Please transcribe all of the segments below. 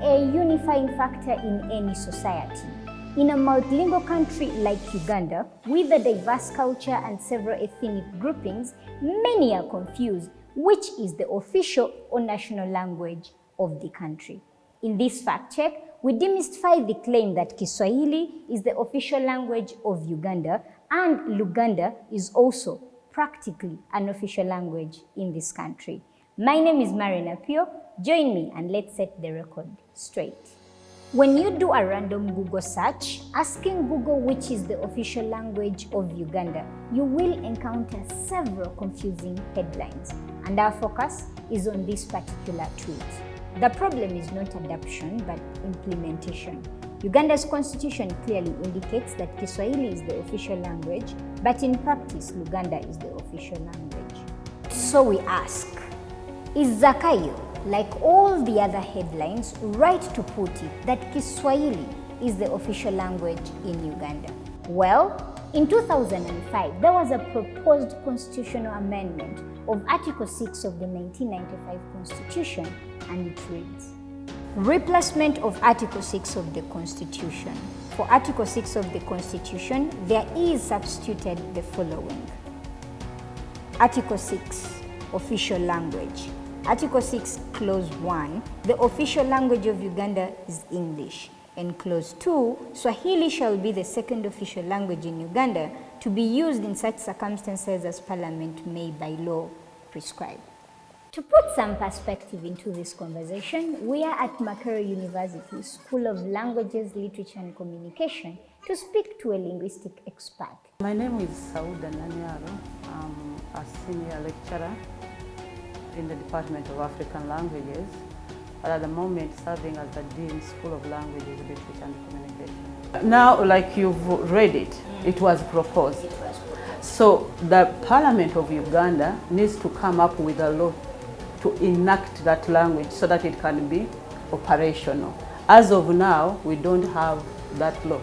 a unifying factor in any society. In a multilingual country like Uganda, with a diverse culture and several ethnic groupings, many are confused which is the official or national language of the country. In this fact check, we demystify the claim that Kiswahili is the official language of Uganda and Luganda is also practically an official language in this country. My name is Marina Pio. Join me and let's set the record straight. When you do a random Google search, asking Google which is the official language of Uganda, you will encounter several confusing headlines, and our focus is on this particular tweet. The problem is not adoption, but implementation. Uganda's constitution clearly indicates that Kiswahili is the official language, but in practice, Luganda is the official language. So we ask, is Zakayo, like all the other headlines, right to put it that Kiswahili is the official language in Uganda? Well, in 2005, there was a proposed constitutional amendment of Article 6 of the 1995 Constitution, and it reads, replacement of Article 6 of the Constitution. For Article 6 of the Constitution, there is substituted the following. Article 6, official language. Article 6, Clause 1, the official language of Uganda is English. And Clause 2, Swahili shall be the second official language in Uganda to be used in such circumstances as Parliament may by law prescribe. To put some perspective into this conversation, we are at Makerere University School of Languages, Literature and Communication to speak to a linguistic expert. My name is Sauda Nanyaro. I'm a senior lecturer in the Department of African Languages, but at the moment serving as the Dean School of Languages, Literature and Communication. Now, like you've read it, it was proposed. So the Parliament of Uganda needs to come up with a law to enact that language so that it can be operational. As of now, we don't have that law,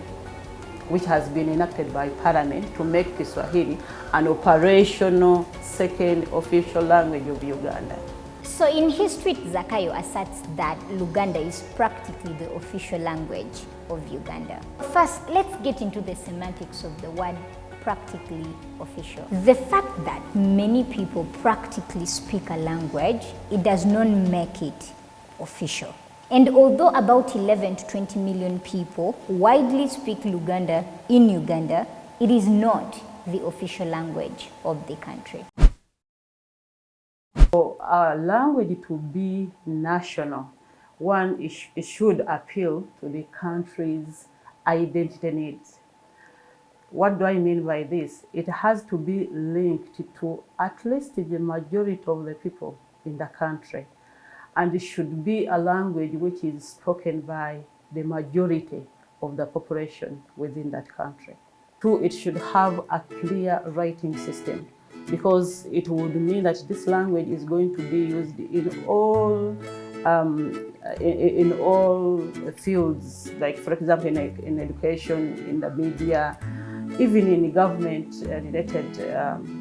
which has been enacted by Parliament to make Kiswahili an operational second official language of Uganda. So in his tweet, Zakayo asserts that Luganda is practically the official language of Uganda. First, let's get into the semantics of the word practically official. The fact that many people practically speak a language, it does not make it official. And although about 11 to 20 million people widely speak Luganda in Uganda, it is not the official language of the country. For our language to be national, one, it should appeal to the country's identity needs. What do I mean by this? It has to be linked to at least the majority of the people in the country. And it should be a language which is spoken by the majority of the population within that country. Two, it should have a clear writing system, because it would mean that this language is going to be used in all fields, like for example in education, in the media, even in government-related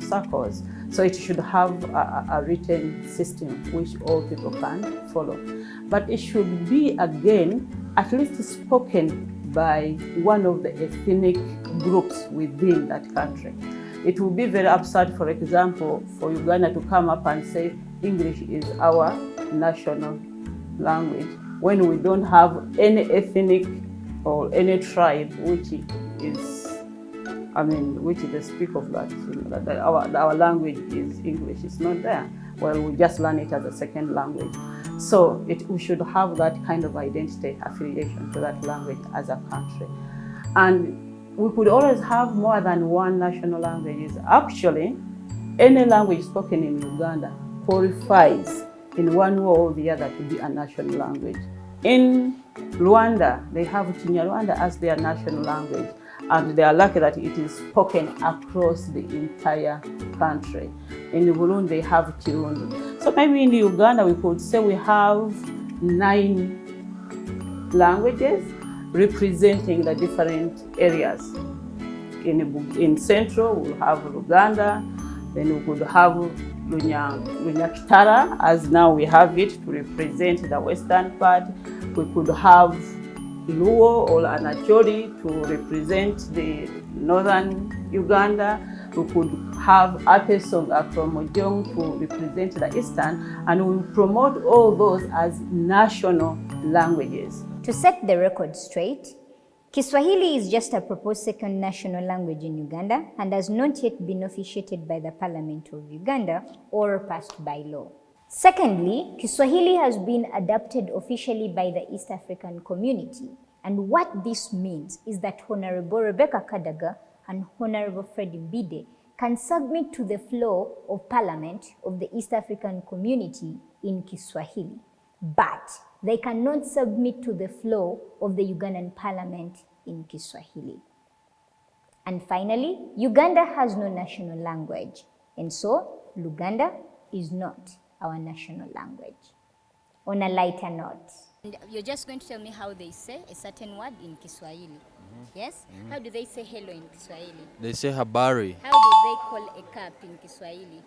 circles. So it should have a written system which all people can follow. But it should be, again, at least spoken by one of the ethnic groups within that country. It would be very absurd, for example, for Uganda to come up and say English is our national language when we don't have any ethnic or any tribe which is, which they speak of that, that our language is English. It's not there. Well, we just learn it as a second language. So we should have that kind of identity affiliation to that language as a country. And we could always have more than one national language. Actually, any language spoken in Uganda qualifies in one way or the other to be a national language. In Rwanda, they have Kinyarwanda as their national language, and they are lucky that it is spoken across the entire country. In Burundi, they have Kirundi. So maybe in Uganda, we could say we have 9 languages representing the different areas. In Central, we'll have Luganda, then we could have Lunyakitara, as now we have it to represent the western part. We could have Luo or an Acholi to represent the northern Uganda. We could have Apesong from Mojong to represent the eastern, and we promote all those as national languages. To set the record straight, Kiswahili is just a proposed second national language in Uganda and has not yet been officiated by the Parliament of Uganda or passed by law. Secondly, Kiswahili has been adopted officially by the East African community, and what this means is that Honorable Rebecca Kadaga and Honorable Freddie Mbide can submit to the floor of Parliament of the East African community in Kiswahili, but they cannot submit to the floor of the Ugandan Parliament in Kiswahili. And finally, Uganda has no national language, and so Luganda is not our national language. On a lighter note. And you're just going to tell me how they say a certain word in Kiswahili. Yes? How do they say hello in Kiswahili? They say habari. How do they call a cup in Kiswahili?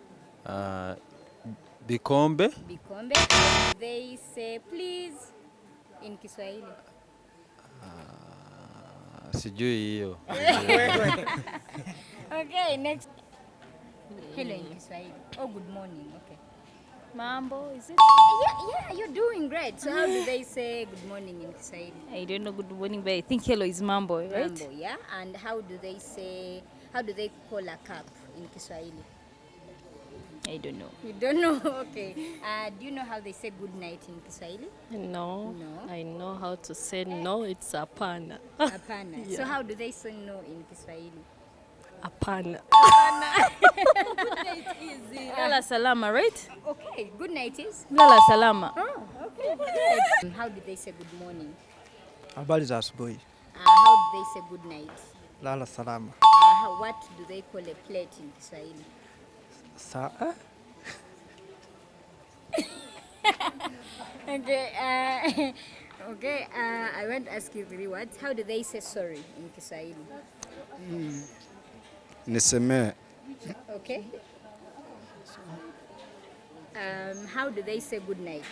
Bikombe. Bikombe. How do they say please in Kiswahili? Sijui hiyo. Okay, next. Hello in Kiswahili. Oh, good morning. Okay. Mambo, is it? Yeah, you're doing great. So how do they say good morning in Kiswahili? I don't know good morning, but I think hello is mambo, right? Mambo, yeah. And how do they call a cup in Kiswahili? I don't know. You don't know? Okay. Do you know how they say good night in Kiswahili? No. No. I know how to say no, it's apana. Apana. Yeah. So how do they say no in Kiswahili? Apana. Good night is Lala salama, right? okay. Good night is. Lala salama. Oh, okay. How do they say good morning? Habari za asubuhi. How do they say good night? Lala salama. What do they call a plate in Kiswahili? Okay. Okay. I want to ask you 3 words. How do they say sorry in Kiswahili? Nisemee. Okay. How do they say good night?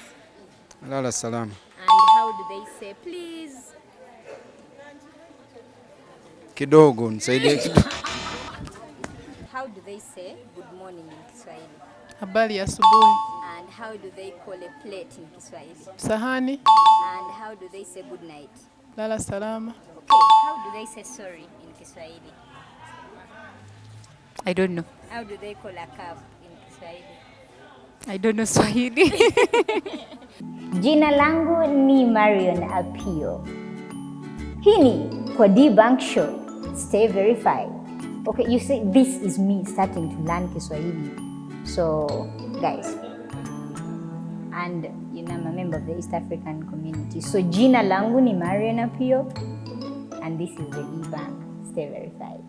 Lala salama. And how do they say please? Kidogo nisaidie kidogo. How do they say good morning in Kiswahili? Habari ya asubuhi. And how do they call a plate in Kiswahili? Sahani. And how do they say good night? Lala salama. Okay. How do they say sorry in Kiswahili? I don't know. How do they call a cup in Kiswahili? I don't know Swahili. Jina langu ni Marion Apio. Hii ni kwa D-Bank Show. Stay verified. Okay, you see, this is me starting to learn Kiswahili. So, guys, and you know, I'm a member of the East African community. So, jina langu ni Marion Apio, and this is the D-Bank. Stay verified.